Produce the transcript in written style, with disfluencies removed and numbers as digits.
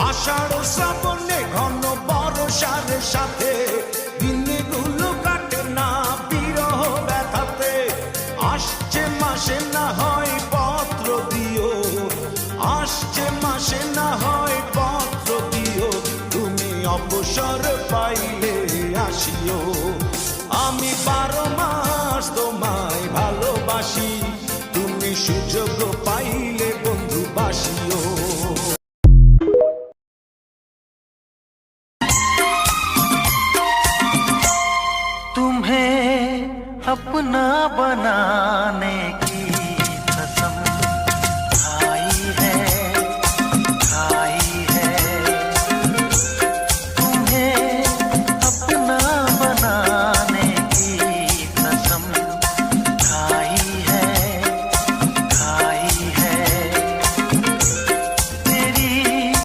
আষাঢ় শ্রাবণে ঘন বর্ষার সাথে দিনগুলো কাটে না বিরহ ব্যথাতে। আসছে মাসে না হয় পত্র দিও, আসছে মাসে না হয় পত্র দিও, তুমি অবসর পাইলে আসিও। আমি 12 মাস তোমায় ভালোবাসি, তুমি সুযোগ পাইলে